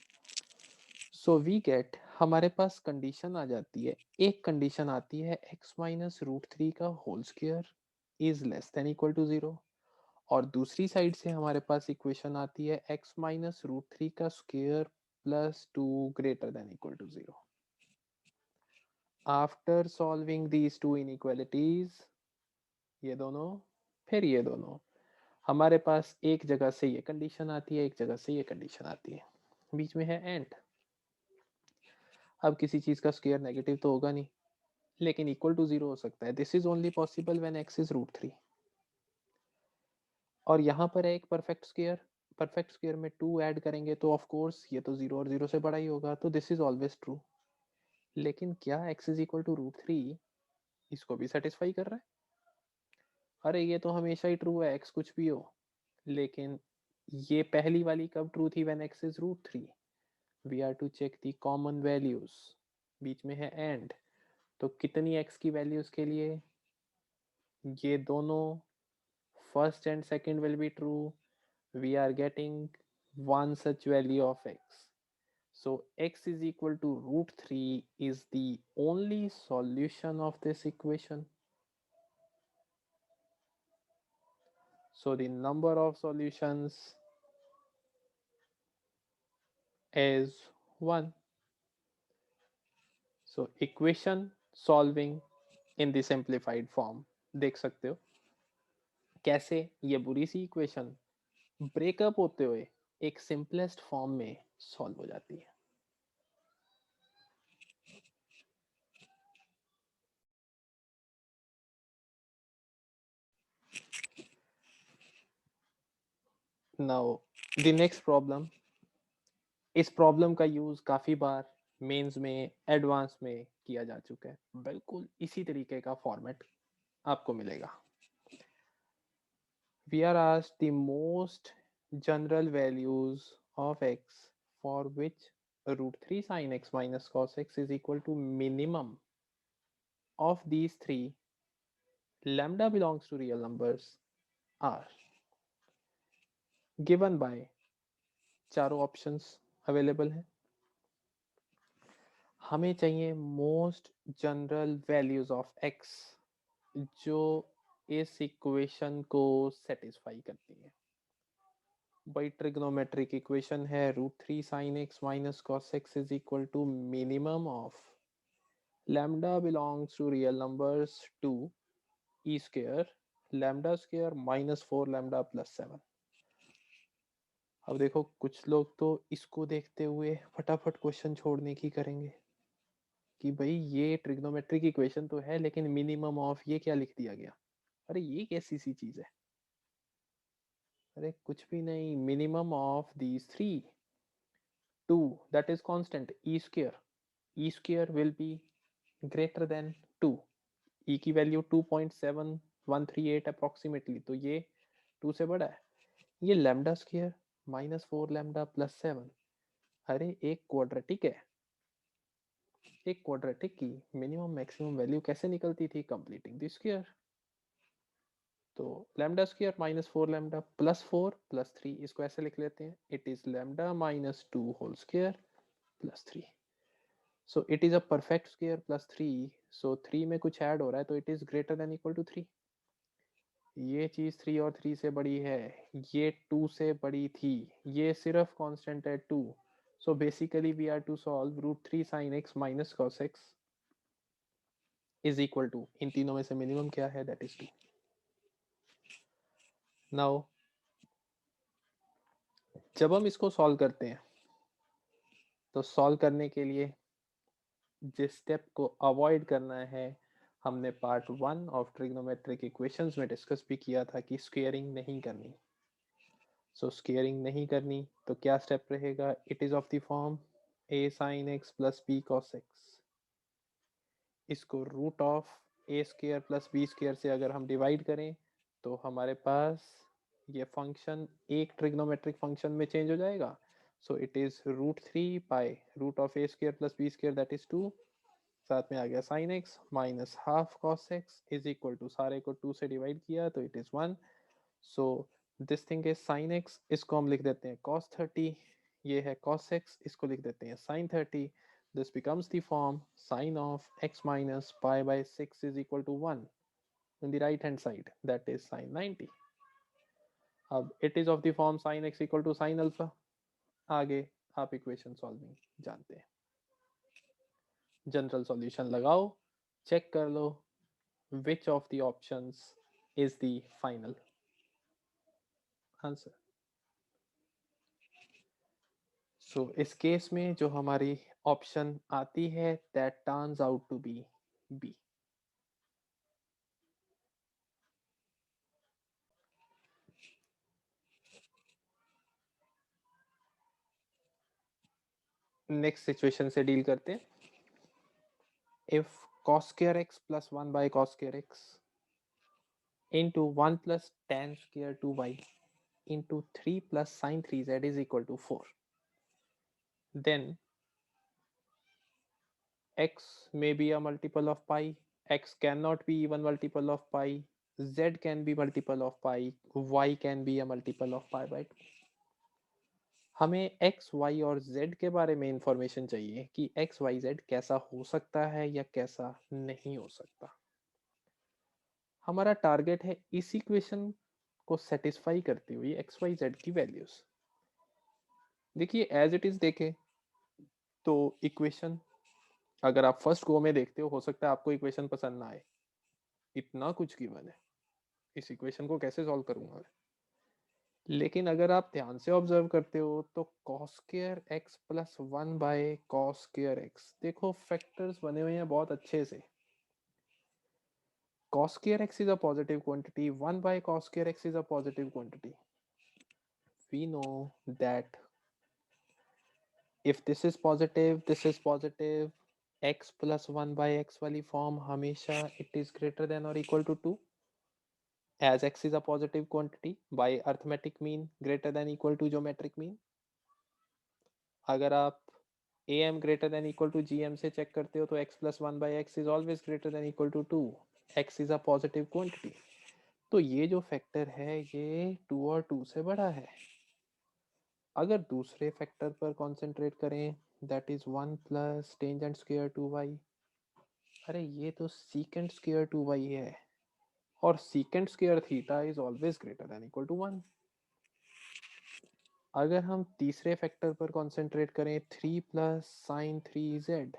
सो वी गेट हमारे पास कंडीशन आ जाती है, एक कंडीशन आती है x-√3 का whole square is less than equal to 0, और दूसरी साइड से हमारे पास इक्वेशन आती है x-√3 का square plus 2 greater than equal to 0। After solving these two inequalities, ये दोनों फिर ये दोनों, हमारे पास एक जगह से ये कंडीशन आती है, एक जगह से ये कंडीशन आती है, बीच में है एंड। अब किसी चीज का स्क्वायर नेगेटिव तो होगा नहीं, लेकिन इक्वल टू 0 हो सकता है। This is only possible when x is √3। और यहाँ पर है एक परफेक्ट स्क्वायर, परफेक्ट स्क्वायर में 2 ऐड करेंगे तो ऑफ कोर्स ये तो 0 और 0 से बड़ा ही होगा, तो दिस इज ऑलवेज ट्रू। लेकिन क्या x इज इक्वल टू √3 इसको भी सेटिस्फाई कर रहा है? अरे ये तो हमेशा ही ट्रू है, x कुछ भी हो। लेकिन ये पहली वाली कब ट्रू थी? When x is √3। We are to check the common values, बीच में है एंड, तो कितनी x की वैल्यूज के लिए ये दोनों first and second will be true, we are getting one such value of x. So x is equal to √3 is the only solution of this equation. So the number of solutions is 1. So equation solving in the simplified form, देख सकते हो कैसे ये बुरी सी equation breakup होते हुए एक simplest form में सॉल्व हो जाती है। नाउ द नेक्स्ट प्रॉब्लम, इस प्रॉब्लम का यूज काफी बार मेंस में, एडवांस में किया जा चुका है, बिल्कुल इसी तरीके का फॉर्मेट आपको मिलेगा। We are asked the most general values of x for which √3 sin x minus cos x is equal to minimum of these three lambda belongs to real numbers are given by, चारों options available हैं। हमें चाहिए most general values of x जो इस equation को satisfy करती है। भाई ट्रिग्नोमेट्रिक इक्वेशन है √3 sin x minus cos x is equal to minimum of lambda belongs to real numbers 2 e square lambda square -4 lambda plus 7। अब देखो कुछ लोग तो इसको देखते हुए फटाफट क्वेश्चन छोड़ने की करेंगे कि भाई ये ट्रिग्नोमेट्रिक इक्वेशन तो है लेकिन मिनिमम ऑफ ये क्या लिख दिया गया, अरे ये कैसी सी चीज है? अरे कुछ भी नहीं, minimum of these three, 2 that is constant e square will be greater than 2, e की वैल्यू 2.7138 अप्रोक्सीमेटली, तो ये 2 से बड़ा है। ये लैम्डा स्क्वायर -4 लैम्डा प्लस 7। अरे एक क्वाड्रेटिक है, एक क्वाड्रेटिक की मिनिमम मैक्सिमम वैल्यू कैसे निकलती थी? Completing the square. तो lambda square -4 lambda plus 4 plus 3, इसको ऐसे लिख लेते हैं, it is lambda -2 whole square plus 3। So it is a perfect square plus 3। So 3 में कुछ ऐड हो रहा है तो it is greater than equal to 3। ये चीज 3 और 3 से बड़ी है, ये 2 से बड़ी थी, ये सिर्फ कांस्टेंट है 2। So basically we are to solve √3 sin x minus cos x is equal to, इन तीनों में से मिनिमम क्या है? That is 2। नाउ जब हम इसको सॉल्व करते हैं तो सॉल्व करने के लिए जिस स्टेप को अवॉइड करना है, हमने पार्ट 1 ऑफ ट्रिग्नोमेट्रिक इक्वेशंस में डिस्कस भी किया था कि स्क्वेयरिंग नहीं करनी। सो स्क्वेयरिंग नहीं करनी तो क्या स्टेप रहेगा? It is of the form a sin x plus b cos x। इसको root of a square plus b square से अगर हम डिवाइड करें तो हमारे पास ये फंक्शन एक ट्रिग्नोमेट्रिक फंक्शन में चेंज हो जाएगा। So it is √3 pi root of a square plus b square that is 2, साथ में आ गया sin x minus half cos x is equal to, सारे को 2 से डिवाइड किया तो it is 1। So this thing is sin x, इसको हम लिख देते हैं cos 30, ये है cos x, इसको लिख देते हैं sin 30। This becomes the form sin of x minus pi by 6 is equal to 1 in the right hand side, that is sin 90। अब it is of the form sin x equal to sin alpha। आगे आप equation solving जानते हैं, general solution लगाओ, check कर लो which of the options is the final answer। सो इस case में जो हमारी ऑप्शन आती है that turns out to be B। Next situation से डील करते हैं। If cos square x plus 1 by cos square x into 1 plus tan square 2y into 3 plus sin 3z is equal to 4, then x may be a multiple of pi, x cannot be even multiple of pi, z can be multiple of pi, y can be a multiple of pi by 2। हमें x y और z के बारे में information चाहिए कि x y z कैसा हो सकता है या कैसा नहीं हो सकता। हमारा टारगेट है इस इक्वेशन को सेटिस्फाई करती हुई x y z की वैल्यूज। देखिए एज इट इज देखें तो इक्वेशन अगर आप फर्स्ट गो में देखते हो सकता है आपको इक्वेशन पसंद ना आए, इतना कुछ गिवन है, इस इक्वेशन को कैसे सॉल्व करूंगा। लेकिन अगर आप ध्यान से ऑब्जर्व करते हो तो cos square x plus 1 by cos square x, देखो फैक्टर्स बने हुए हैं बहुत अच्छे से। cos square x is a positive quantity, 1 by cos square x is a positive quantity। We know that if this is positive, this is positive, x plus 1 by x वाली form हमेशा it is greater than or equal to 2, as x is a positive quantity by arithmetic mean greater than equal to geometric mean। अगर आप am greater than equal to gm से check करते हो तो x plus 1 by x is always greater than equal to 2, x is a positive quantity। तो ये जो factor है ये 2 और 2 से बड़ा है। अगर दूसरे फैक्टर पर कंसंट्रेट करें that is 1 plus tangent square 2y, अरे ये तो सीकेंट स्क्वायर 2y है और secant square theta is always greater than equal to 1। अगर हम तीसरे फैक्टर पर कंसंट्रेट करें 3 प्लस साइन 3z,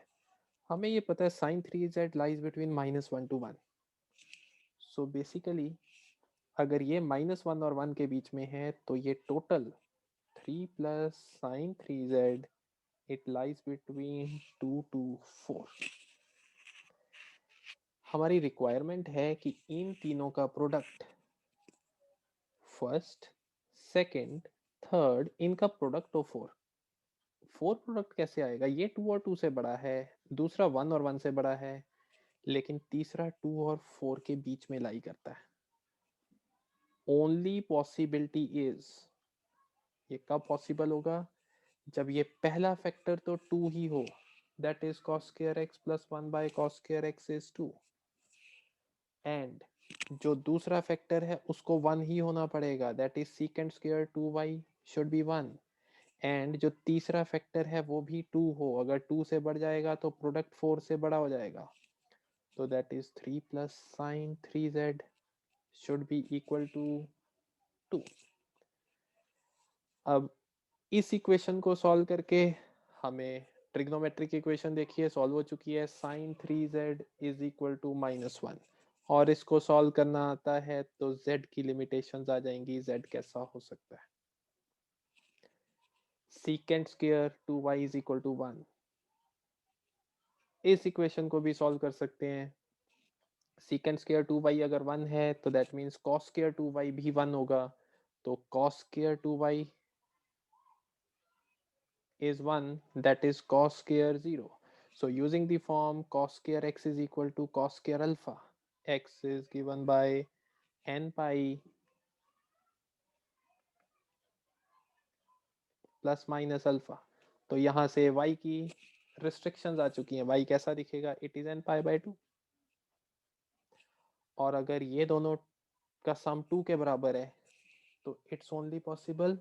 हमें ये पता है sine 3z lies between -1 to 1। सो बेसिकली अगर ये -1 और 1 के बीच में है तो ये total 3 plus sign 3z it lies between 2 to 4। हमारी रिक्वायरमेंट है कि इन तीनों का प्रोडक्ट, फर्स्ट सेकंड थर्ड, इनका प्रोडक्ट हो 4। 4 प्रोडक्ट कैसे आएगा? ये 2 और 2 से बड़ा है, दूसरा 1 और 1 से बड़ा है, लेकिन तीसरा 2 और 4 के बीच में लाई करता है। ओनली पॉसिबिलिटी इज ये कब पॉसिबल होगा? जब ये पहला फैक्टर तो 2 ही हो, that is cos square x plus 1 by cos square x is 2, and जो दूसरा फैक्टर है उसको 1 ही होना पड़ेगा, that is secant square 2y should be 1, and जो तीसरा फैक्टर है वो भी 2 हो, अगर 2 से बढ़ जाएगा तो प्रोडक्ट 4 से बड़ा हो जाएगा, तो that is 3 plus sin 3z should be equal to 2। अब इस इक्वेशन को सॉल्व करके हमें ट्रिग्नोमेट्रिक इक्वेशन देखिए सॉल्व हो चुकी है, sin 3z is equal to -1, और इसको सॉल्व करना आता है तो z की लिमिटेशंस आ जाएंगी, z कैसा हो सकता है, secant square 2y is equal to 1, इस इक्वेशन को भी सॉल्व कर सकते हैं, secant square 2y अगर 1 है तो that means cos square 2y भी 1 होगा, तो cos square 2y is 1, that is cos square 0. So using the form cos square x is equal to cos square alpha, x is given by n pi plus minus alpha, तो यहाँ से y की restrictions आ चुकी हैं, y कैसा दिखेगा, it is n pi by 2, और अगर ये दोनों का सम 2 के बराबर है तो it's only possible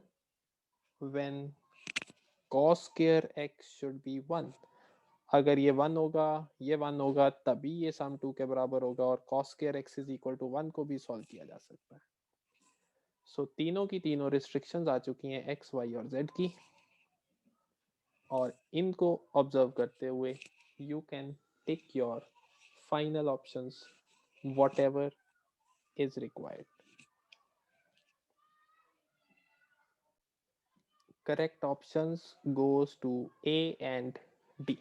when cos square x should be 1, अगर ये 1 होगा, ये 1 होगा, तभी ये सम 2 के बराबर होगा, और cos square x is equal to 1 को भी सॉल्व किया जा सकता है। सो तीनों की तीनों रिस्ट्रिक्शंस आ चुकी हैं x, y और z की, और इनको ऑब्जर्व करते हुए you can tick your final options whatever is required. Correct options goes to A and D.